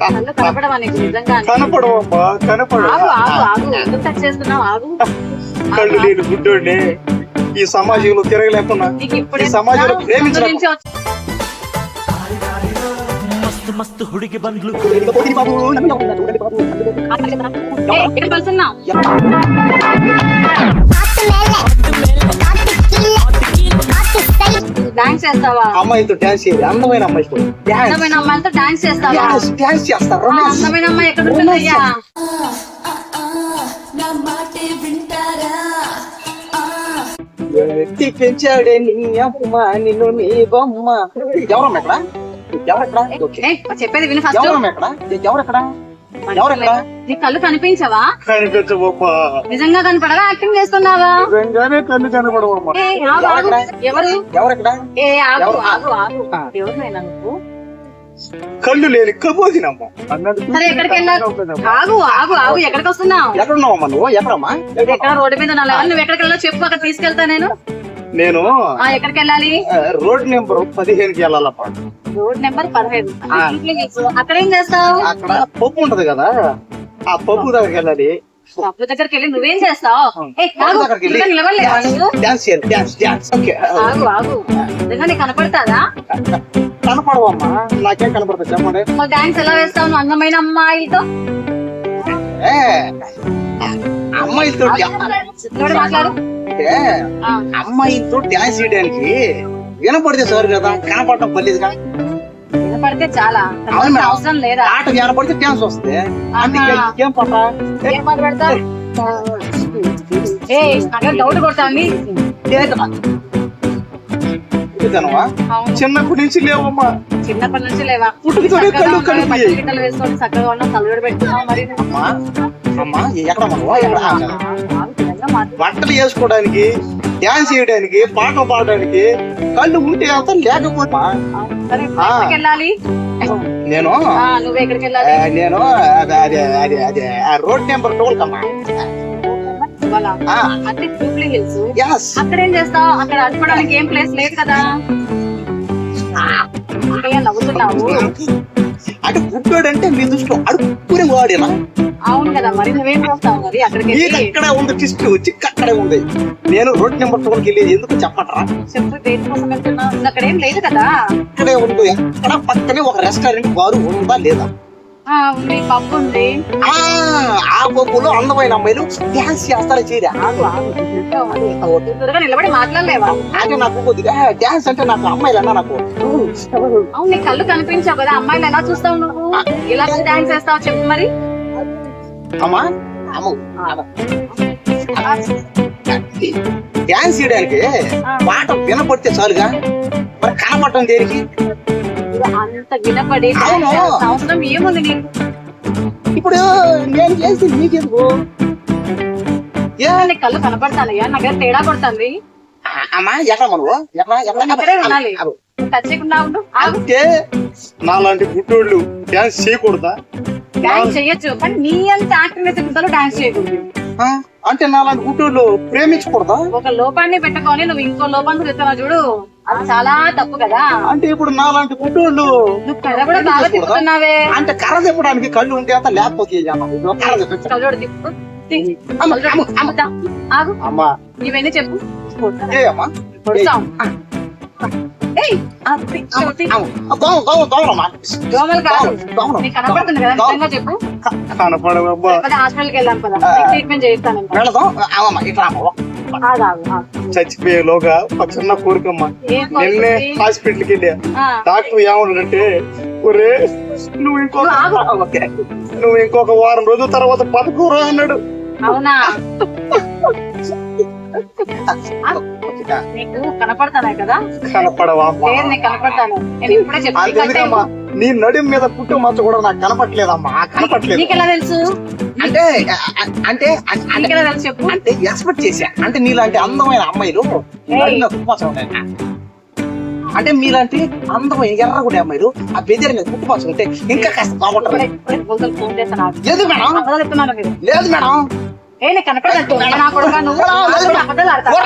కళ్ళు కనపడవా నీకు నిజంగా? కనపడవమ్మా, కనపడ. ఆగు ఆగు ఆగు, ఎందుకు టచ్ చేస్తున్నావు? ఆగు. కళ్ళు లేని గుడ్డోడిని ఈ సమాజంలో తిరగలేకున్నా, నీకు ఇప్పుడే ఈ సమాజంలో ప్రేమించలేక నుంచి వచ్చి- మస్తు మస్తు హుడికి బండ్లు ఏయ్, ఎక్కడ కలుస్తున్నావు? డాన్స్ చేస్తావా? అమ్మాయితో డాన్స్ చేయాలి, అందమైన అమ్మాయితో డాన్స్ అందమైన అమ్మాయిలతో డాన్స్ చేస్తావా? డాన్స్ డాన్స్ చేస్తారు. ఆ, అందమైన అమ్మాయి ఎక్కడ ఉంటుందయ్యా? ఎత్తి పెంచాడే నీ అమ్మ నిన్ను నీ బొమ్మ. ఎవరమ్మా ఇక్కడ? ఎవరెక్కడ? ఓకే. ఏయ్, చెప్పేది విను ఫస్ట్. ఎవరమ్మా ఇక్కడ? ఎవరెక్కడ? ఎవరెక్కడ? నీ కళ్ళు కనిపించవా? కనిపించబమ్మా, నిజంగా కనపడవా? యాక్టింగ్ చేస్తున్నావా? నిజంగానే కన్ను కనపడవమ్మా. ఏయ్, ఆగు, ఆగు. ఎవరు? ఎవరెక్కడ? ఏ ఆగు ఎవరు? ఆగు ఆగు. ఆ. ఎవరినైనా నువ్వు? కళ్ళు లేని కబోదినమ్మా. సరే, ఎక్కడికి వెళ్ళాలి? ఆగు ఆగు ఆగు, ఎక్కడికి వస్తున్నావు? ఎక్కడున్నావమ్మా నువ్వు? ఎక్కడమ్మా? ఇది ఎక్కడ రోడ్డు మీద ఉన్నా నువ్వు ఎక్కడికి వెళ్ళాలో చెప్పు, అక్కడ తీసుకెళ్తా నేను. నేను ఎక్కడికి వెళ్ళాలి? రోడ్ నెంబర్ 15కి వెళ్ళాలప్ప. Road number 15. ఆ. అక్కడ ఏం చేస్తావు? అక్కడ పప్పు ఉంటది కదా, ఆ పప్పు దగ్గరికి వెళ్ళాలి. పప్పు దగ్గరికి వెళ్ళి నువ్వేం చేస్తావు? పప్పు దగ్గరికి వెళ్ళి నిలవలేవా నువ్వు? డాన్స్ చేయాలి, డాన్స్ డాన్స్. ఓకే. ఆగు ఆగు, నిజంగా నీకు కనపడతాదా? కనపడవమ్మా, నాకేం కనపడుతుంది చెప్పండి. మరి డాన్స్ ఎలా వేస్తావు నువ్వు అందమైన అమ్మాయితో? ఏ, అమ్మాయిలతో ఎవడు మాట్లాడు? అంటే ఆ. అమ్మాయిలతో డాన్స్ చేయడానికి వినపడితే సార్ కదా, కనపడటం పర్లేదుగా. వినపడితే చాలా, అవును మేడం. అవసరం లేదా? ఆట వినపడితే డాన్స్ వస్తుంది. అందుకే ఆహా. ఏం పట్ట ఏం మాట్లాడతావు? ఏ అక్కడ డౌట్ కొడతాంది. అవును. చిన్నప్పటి నుంచి లేవమ్మా. చిన్నప్పటి నుంచి లేవా? పుట్టుకతోనే చక్కగా కళ్ళు ఉన్నావు, కనిపించాయి. బట్టలు గిట్టలు వేసుకొని చక్కగా ఉన్నావు, తల్లుడు పెట్టుకున్నావు. మరి అమ్మా అమ్మా, ఎక్కడ మనవా? ఎక్కడ? ఆగు, నిజంగా మాట్లాడు. బట్టలు వేసుకోవడానికి, డాన్స్ చేయడానికి, పాటలు పాడడానికి కళ్ళు ఉంటే అంత లేకపోతే సరే, ఆ. ఎక్కడికి వెళ్ళాలి? నేను నువ్వు ఎక్కడికి వెళ్ళాలి? నేను అదే రోడ్ నెంబర్ 12 కమ్మా. ఇవాళ. ఆ. అంటే జూబ్లీ హిల్స్. ఎస్. అక్కడ ఏం చేస్తావు? అక్కడ అడుకోవడానికి ఏం ప్లేస్ లేదు కదా? ఇంకా నవ్వుతున్నావు. అంటే గుడ్డోడు అంటే మీ దృష్టిలో అడుక్కునే వాడేనా? అవును కదా, మరి నువ్వేం చేస్తావు మరి అక్కడికి మీకు వెళ్ళి? అక్కడే ఉంది, కిస్ట్ చిక్క అక్కడే ఉంది. నేను రోడ్ నెంబర్ 12కి వెళ్ళేది ఎందుకు చెప్పట్రా? చెప్పు, దేని కోసం వెళ్తున్నావు? అక్కడ ఏం లేదు కదా? అక్కడే ఉంది. అక్కడ పక్కనే ఒక రెస్టారెంట్ బారు ఉందా లేదా? ఉంది, పప్పు ఉంది. ఆ పప్పులో అందమైన అమ్మాయిలు డాన్స్ చేస్తారా చేయరా? ఆగు ఆగు, త్వరగా నిలబడి మాట్లాడలేవా? అంటే నాకు కొద్దిగా డాన్స్ అంటే నాకు అమ్మాయిలన్నా నాకు అవును, నీ కళ్ళు కనిపించావు కదా, అమ్మాయిలు ఎలా చూస్తావు నువ్వు? ఇలా డాన్స్ చేస్తావు చెప్పు మరి. అమ్మా అమ్మ డాన్స్ చేయడానికి పాట వినపడితే చాలుగా, మరి కనపడటం దేనికి? అంత వినపడి అవును. అవసరం ఏముంది నీకు? ఇప్పుడు నేను చేసి నీకెందుకు? నీ కళ్ళు కనపడతానయ్యా, నాకు తేడా కొడుతుంది. అమ్మా ఎక్కడ మనవు? ఇక్కడే ఉండాలి, టచ్ చేయకుండా ఉండు. ఆగు. అంటే నాలాంటి గుడ్డోళ్ళు డాన్స్ చేయకూడదా? డాన్స్ చెయ్యొచ్చు, కానీ నీ అంత యాక్టింగ్ వేసే గుద్దలు డాన్స్ చేయకూడదు. అంటే నాలాంటి గుడ్డోళ్ళు ప్రేమించకూడదా? ఒక లోపాన్ని పెట్టుకొని నువ్వు ఇంకో లోపాన్ని చెప్తున్నావు చూడు, అది చాలా తప్పు కదా. అంటే ఇప్పుడు నాలాంటి గుడ్డోళ్ళు నువ్వు కథ కూడా బాగా తిప్పుతున్నావే. అంటే కర్ర తిప్పడానికి కళ్ళు ఉంటే అంత లేకపోతే ఏం చేద్దాం? ఇప్పుడు కర్ర తిప్పొచ్చు. కళ్ళోడు తిప్పు. అమ్మ, అమ్మ, అమ్మ. ఆగు, అమ్మా ఇవన్నీ చెప్పు. ఏ అమ్మా కొడతాం. ఏయ్, అది చెవిటి. దోమలు కాదు, నీకు కనపడుతుంది కదా, నిజంగా చెప్పు. కనపడవబ్బా. లేకపోతే హాస్పిటల్కి వెళ్దాం కదా, ట్రీట్మెంట్ చేయిస్తాను. వెళదాం. అమ్మమ్మ ఇట్లా అమ్మ. ఆగు ఆగు ఆగు. చచ్చిపోయేలోగా ఒక చిన్న కోరికమ్మా. ఏం నిన్నే కోరిక? హాస్పిటల్కి వెళ్ళా. ఆ. డాక్టర్ ఏమన్నాడంటే, ఒరే నువ్వు ఇంకొక ఓకే, నువ్వు ఇంకొక వారం రోజుల తర్వాత బతుకురా అన్నాడు. అవునా? నీకు కనపడతానే కదా? కనపడవా అమ్మా? లేదు, నీకు కనపడతాను. నేను ఇప్పుడే అంతేందుకమ్మా, నీ నడుం మీద పుట్టు మచ్చ కూడా నాకు కనపట్లేదమ్మా, కనపట్లేదు. నీకెలా తెలుసు? అంటే అంటే నీకెలా తెలుసు చెప్పు. అంటే ఎక్స్పెక్ట్ చేశా, అంటే నీలాంటి అందమైన అమ్మాయిలు నడుమ పుట్టుమచ్చ ఉంటాయి. అంటే మీలాంటి అందమైన ఎర్రగుడి అమ్మాయిలు ఆ బెదిరి మీద పుట్టుమచ్చ ఉంటే ఇంకా కాస్త బాగుంటారు. ఫోన్ చేస్తాను. లేదు మేడం, చెప్తున్నాను మీరు. లేదు మేడం. ఏ నీకు కనపడదు నా కొడుకు, నువ్వు అబద్ధాలు ఆడతావు.